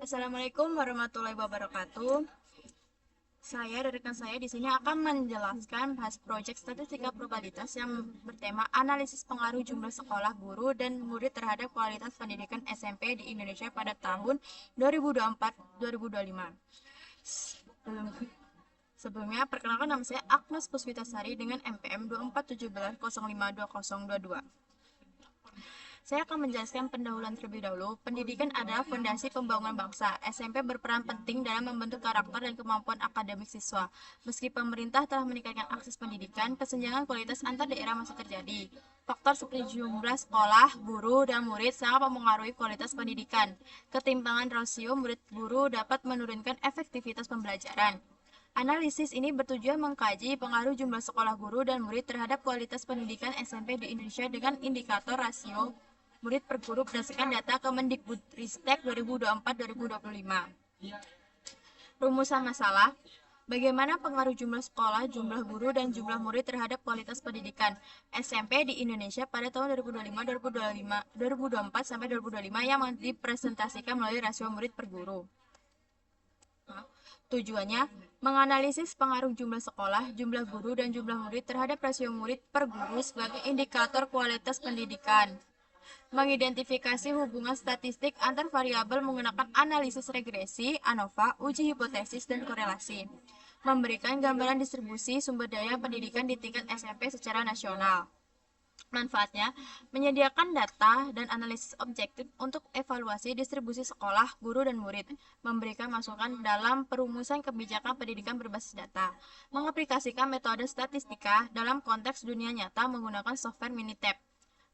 Assalamualaikum warahmatullahi wabarakatuh. Saya dan rekan saya di sini akan menjelaskan bahas proyek statistika probabilitas yang bertema analisis pengaruh jumlah sekolah, guru, dan murid terhadap kualitas pendidikan SMP di Indonesia pada tahun 2024-2025. Sebelumnya, perkenalkan nama saya Agnes Puspitasari dengan NPM 2417052022. Saya akan menjelaskan pendahuluan terlebih dahulu. Pendidikan adalah fondasi pembangunan bangsa. SMP berperan penting dalam membentuk karakter dan kemampuan akademik siswa. Meski pemerintah telah meningkatkan akses pendidikan, kesenjangan kualitas antar daerah masih terjadi. Faktor seperti jumlah sekolah, guru, dan murid sangat mempengaruhi kualitas pendidikan. Ketimpangan rasio murid-guru dapat menurunkan efektivitas pembelajaran. Analisis ini bertujuan mengkaji pengaruh jumlah sekolah guru dan murid terhadap kualitas pendidikan SMP di Indonesia dengan indikator rasio murid per guru berdasarkan data Kemendikbudristek 2024-2025. Rumusan masalah: bagaimana pengaruh jumlah sekolah, jumlah guru, dan jumlah murid terhadap kualitas pendidikan SMP di Indonesia pada tahun 2024 sampai 2025 yang dipresentasikan melalui rasio murid per guru. Tujuannya, menganalisis pengaruh jumlah sekolah, jumlah guru, dan jumlah murid terhadap rasio murid per guru sebagai indikator kualitas pendidikan. Mengidentifikasi hubungan statistik antar variabel menggunakan analisis regresi, ANOVA, uji hipotesis, dan korelasi. Memberikan gambaran distribusi sumber daya pendidikan di tingkat SMP secara nasional. Manfaatnya, menyediakan data dan analisis objektif untuk evaluasi distribusi sekolah, guru, dan murid, memberikan masukan dalam perumusan kebijakan pendidikan berbasis data, mengaplikasikan metode statistika dalam konteks dunia nyata menggunakan software Minitab,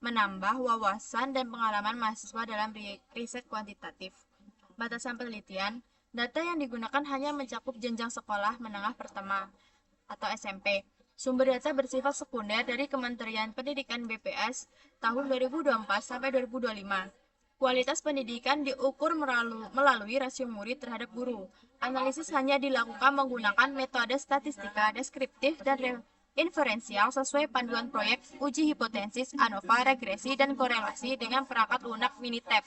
menambah wawasan dan pengalaman mahasiswa dalam riset kuantitatif. Batasan penelitian, data yang digunakan hanya mencakup jenjang sekolah menengah pertama atau SMP. Sumber data bersifat sekunder dari Kementerian Pendidikan BPS tahun 2024 sampai 2025. Kualitas pendidikan diukur melalui rasio murid terhadap guru. Analisis hanya dilakukan menggunakan metode statistika deskriptif dan inferensial sesuai panduan proyek, uji hipotesis, ANOVA, regresi, dan korelasi dengan perangkat lunak Minitab.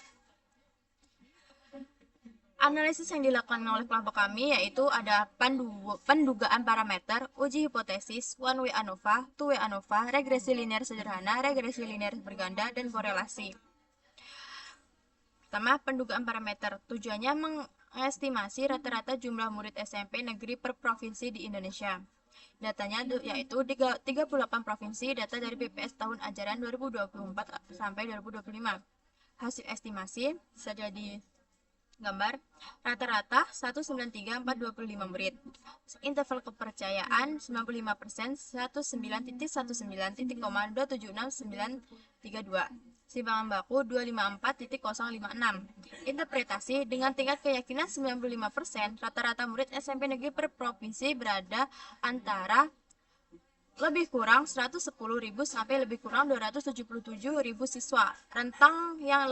Analisis yang dilakukan oleh kelompok kami yaitu ada pendugaan parameter, uji hipotesis, one way ANOVA, two way ANOVA, regresi linear sederhana, regresi linear berganda, dan korelasi. Pertama, pendugaan parameter. Tujuannya mengestimasi rata-rata jumlah murid SMP negeri per provinsi di Indonesia. Datanya yaitu 38 provinsi, data dari BPS tahun ajaran 2024 sampai 2025. Hasil estimasi bisa jadi gambar rata-rata 193,425 murid. Interval kepercayaan 95%, 19.19.276.932. Simpangan baku 254.056. Interpretasi dengan tingkat keyakinan 95%, rata-rata murid SMP negeri per provinsi berada antara lebih kurang 110.000 sampai lebih kurang 277.000 siswa. Rentang yang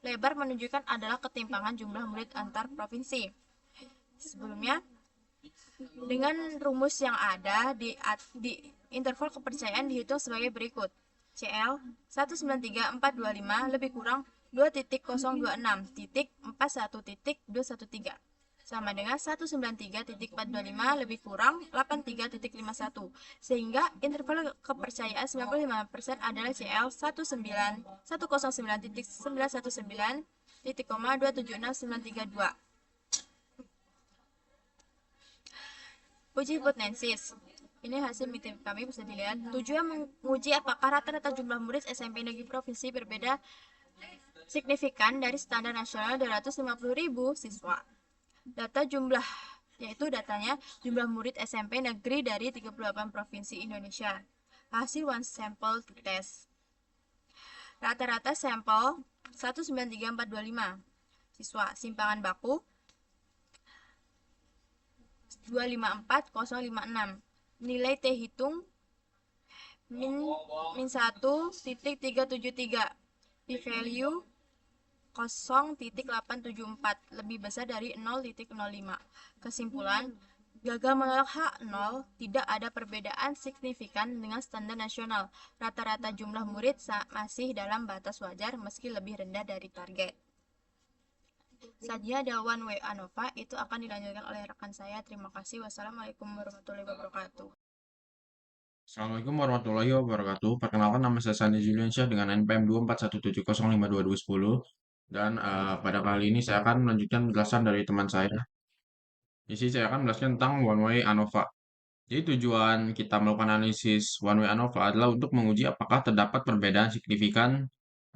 lebar menunjukkan adalah ketimpangan jumlah murid antar provinsi. Sebelumnya, dengan rumus yang ada di interval kepercayaan dihitung sebagai berikut. CL 193425 lebih kurang 2.026.41.213 sama dengan 193.425 lebih kurang 83.51, sehingga interval kepercayaan 95% adalah CL 109.919.276.932. Uji hipotesis. Ini hasil meeting kami bisa dilihat. Tujuan menguji apakah rata-rata jumlah murid SMP negeri provinsi berbeda signifikan dari standar nasional 250.000 siswa. Data jumlah yaitu datanya jumlah murid SMP negeri dari 38 provinsi Indonesia. Hasil one sample test. Rata-rata sampel 193.425 siswa. Simpangan baku 254.056. Nilai T hitung min 1.373. P-value 0.874 lebih besar dari 0.05. Kesimpulan, gagal menolak H0 tidak ada perbedaan signifikan dengan standar nasional. Rata-rata jumlah murid masih dalam batas wajar meski lebih rendah dari target. Selanjutnya ada One Way ANOVA, itu akan dilanjutkan oleh rekan saya. Terima kasih. Wassalamualaikum warahmatullahi wabarakatuh. Assalamualaikum warahmatullahi wabarakatuh. Perkenalkan nama saya Sandy Juliansyah dengan NPM 24170052210. Dan pada kali ini saya akan melanjutkan penjelasan dari teman saya. Di sini saya akan menjelaskan tentang One Way ANOVA. Jadi tujuan kita melakukan analisis One Way ANOVA adalah untuk menguji apakah terdapat perbedaan signifikan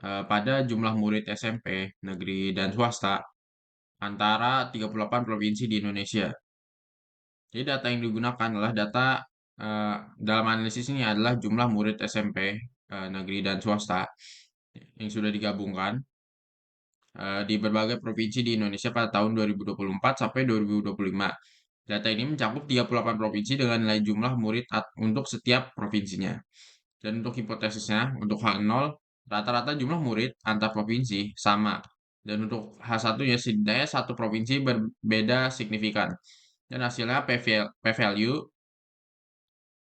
pada jumlah murid SMP, negeri, dan swasta antara 38 provinsi di Indonesia. Jadi data yang digunakan adalah data dalam analisis ini adalah jumlah murid SMP negeri dan swasta yang sudah digabungkan di berbagai provinsi di Indonesia pada tahun 2024 sampai 2025. Data ini mencakup 38 provinsi dengan nilai jumlah murid untuk setiap provinsinya. Dan untuk hipotesisnya, untuk H0, rata-rata jumlah murid antar provinsi sama. Dan untuk H1 ya setidaknya satu provinsi berbeda signifikan. Dan hasilnya p-value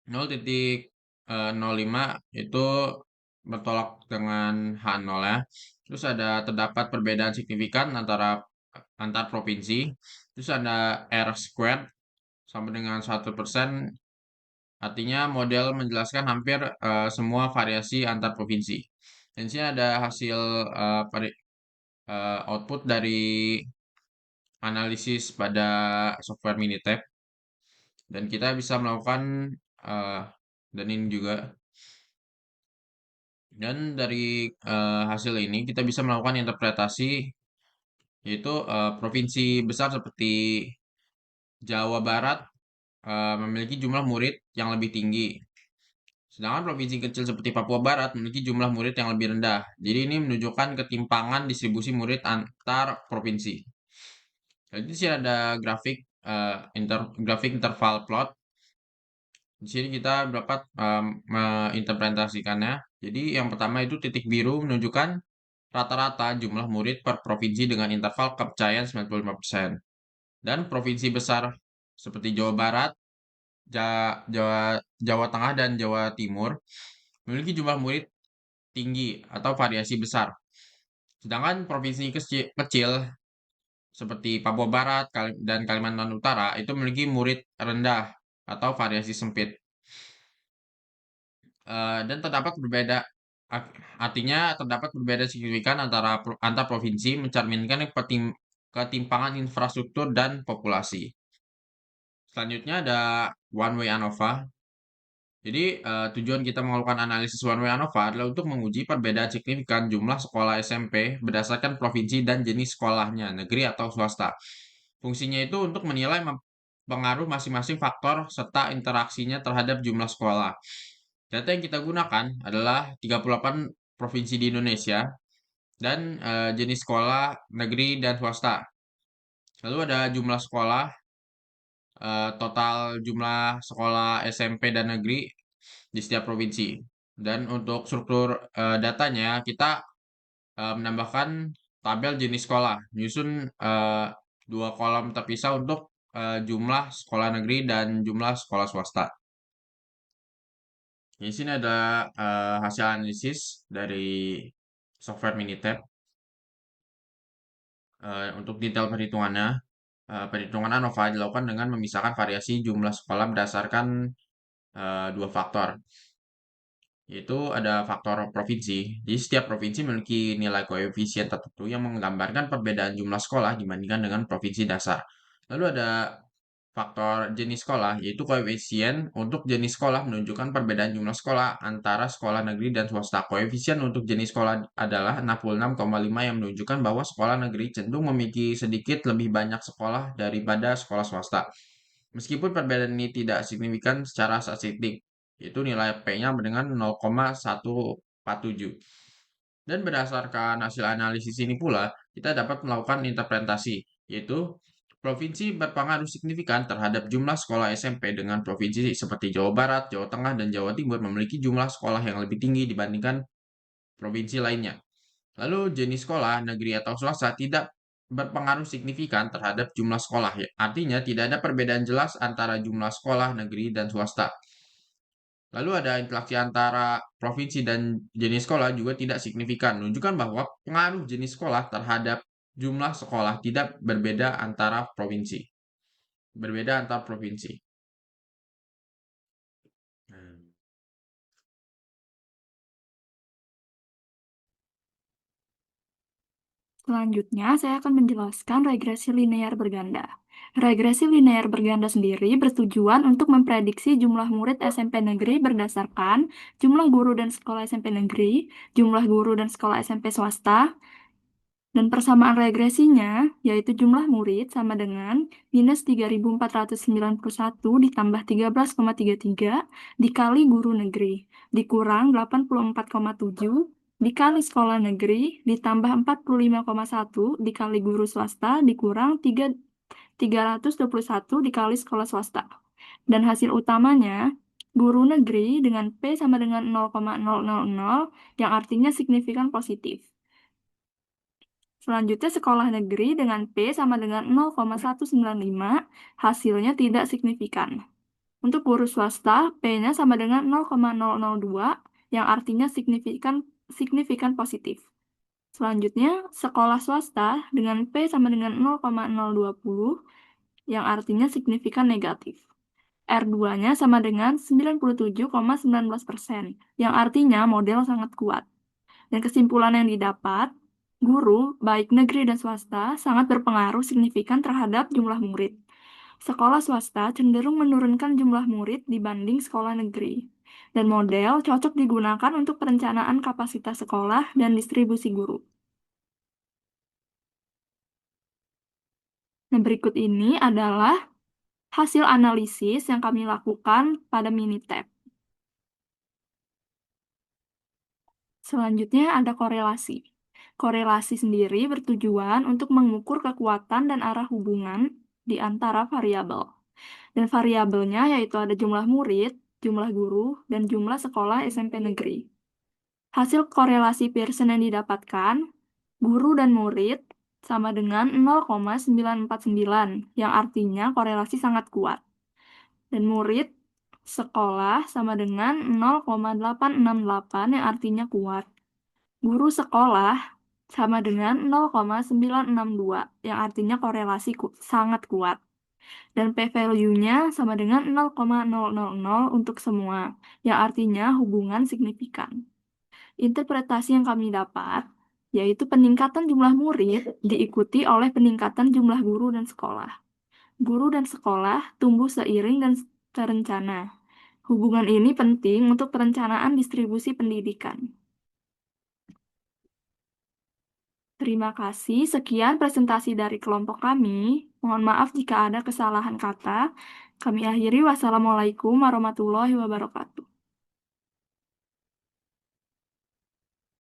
0,05 itu bertolak dengan H0 ya. Terus terdapat perbedaan signifikan antar provinsi. Terus ada R squared sama dengan 1%. Artinya model menjelaskan hampir semua variasi antar provinsi. Dan sini ada hasil output dari analisis pada software Minitab. Dan kita bisa melakukan uh, dan ini juga. Dan dari hasil ini kita bisa melakukan interpretasi, yaitu provinsi besar seperti Jawa Barat memiliki jumlah murid yang lebih tinggi. Sedangkan provinsi kecil seperti Papua Barat memiliki jumlah murid yang lebih rendah. Jadi ini menunjukkan ketimpangan distribusi murid antar provinsi. Jadi di sini ada grafik interval plot. Di sini kita dapat menginterpretasikannya. Jadi yang pertama itu titik biru menunjukkan rata-rata jumlah murid per provinsi dengan interval kepercayaan 95%. Dan provinsi besar seperti Jawa Barat, Jawa Tengah, dan Jawa Timur memiliki jumlah murid tinggi atau variasi besar. Sedangkan provinsi kecil seperti Papua Barat dan Kalimantan Utara itu memiliki murid rendah atau variasi sempit. Dan terdapat artinya terdapat berbeda signifikan antar provinsi mencerminkan ketimpangan infrastruktur dan populasi. Selanjutnya ada One Way ANOVA. Jadi tujuan kita melakukan analisis One Way ANOVA adalah untuk menguji perbedaan signifikan jumlah sekolah SMP berdasarkan provinsi dan jenis sekolahnya, negeri atau swasta. Fungsinya itu untuk menilai pengaruh masing-masing faktor serta interaksinya terhadap jumlah sekolah. Data yang kita gunakan adalah 38 provinsi di Indonesia dan jenis sekolah negeri dan swasta. Lalu ada jumlah sekolah, total jumlah sekolah SMP dan negeri di setiap provinsi. Dan untuk struktur datanya, kita menambahkan tabel jenis sekolah, menyusun dua kolom terpisah untuk jumlah sekolah negeri dan jumlah sekolah swasta. Di sini ada hasil analisis dari software Minitab. Untuk detail perhitungannya, perhitungan ANOVA dilakukan dengan memisahkan variasi jumlah sekolah berdasarkan dua faktor, yaitu ada faktor provinsi. Jadi setiap provinsi memiliki nilai koefisien tertentu yang menggambarkan perbedaan jumlah sekolah dibandingkan dengan provinsi dasar. Lalu ada faktor jenis sekolah, yaitu koefisien untuk jenis sekolah menunjukkan perbedaan jumlah sekolah antara sekolah negeri dan swasta. Koefisien untuk jenis sekolah adalah 66,5 yang menunjukkan bahwa sekolah negeri cenderung memiliki sedikit lebih banyak sekolah daripada sekolah swasta. Meskipun perbedaan ini tidak signifikan secara statistik, yaitu nilai P-nya dengan 0,147. Dan berdasarkan hasil analisis ini pula, kita dapat melakukan interpretasi, yaitu provinsi berpengaruh signifikan terhadap jumlah sekolah SMP dengan provinsi seperti Jawa Barat, Jawa Tengah, dan Jawa Timur memiliki jumlah sekolah yang lebih tinggi dibandingkan provinsi lainnya. Lalu jenis sekolah, negeri atau swasta tidak berpengaruh signifikan terhadap jumlah sekolah. Ya. Artinya tidak ada perbedaan jelas antara jumlah sekolah, negeri, dan swasta. Lalu ada interaksi antara provinsi dan jenis sekolah juga tidak signifikan, menunjukkan bahwa pengaruh jenis sekolah terhadap jumlah sekolah, tidak berbeda antara provinsi. Berbeda antar provinsi. Hmm. Selanjutnya, saya akan menjelaskan regresi linear berganda. Regresi linear berganda sendiri bertujuan untuk memprediksi jumlah murid SMP negeri berdasarkan jumlah guru dan sekolah SMP negeri, jumlah guru dan sekolah SMP swasta, dan persamaan regresinya, yaitu jumlah murid sama dengan minus 3.491 ditambah 13,33 dikali guru negeri, dikurang 84,7 dikali sekolah negeri, ditambah 45,1 dikali guru swasta, dikurang 321 dikali sekolah swasta. Dan hasil utamanya, guru negeri dengan P sama dengan 0,000, yang artinya signifikan positif. Selanjutnya sekolah negeri dengan P sama dengan 0,195, hasilnya tidak signifikan. Untuk guru swasta, P-nya sama dengan 0,002, yang artinya signifikan positif. Selanjutnya, sekolah swasta dengan P sama dengan 0,020, yang artinya signifikan negatif. R2-nya sama dengan 97,19%, yang artinya model sangat kuat. Dan kesimpulan yang didapat, guru, baik negeri dan swasta, sangat berpengaruh signifikan terhadap jumlah murid. Sekolah swasta cenderung menurunkan jumlah murid dibanding sekolah negeri. Dan model cocok digunakan untuk perencanaan kapasitas sekolah dan distribusi guru. Nah, berikut ini adalah hasil analisis yang kami lakukan pada Minitab. Selanjutnya ada korelasi. Korelasi sendiri bertujuan untuk mengukur kekuatan dan arah hubungan di antara variabel. Dan variabelnya yaitu ada jumlah murid, jumlah guru, dan jumlah sekolah SMP negeri. Hasil korelasi Pearson yang didapatkan, guru dan murid sama dengan 0,949, yang artinya korelasi sangat kuat. Dan murid sekolah sama dengan 0,868, yang artinya kuat. Guru sekolah sama dengan 0,962, yang artinya korelasi sangat kuat. Dan p-value-nya sama dengan 0,000 untuk semua, yang artinya hubungan signifikan. Interpretasi yang kami dapat, yaitu peningkatan jumlah murid diikuti oleh peningkatan jumlah guru dan sekolah. Guru dan sekolah tumbuh seiring dan terencana. Hubungan ini penting untuk perencanaan distribusi pendidikan. Terima kasih. Sekian presentasi dari kelompok kami. Mohon maaf jika ada kesalahan kata. Kami akhiri. Wassalamualaikum warahmatullahi wabarakatuh.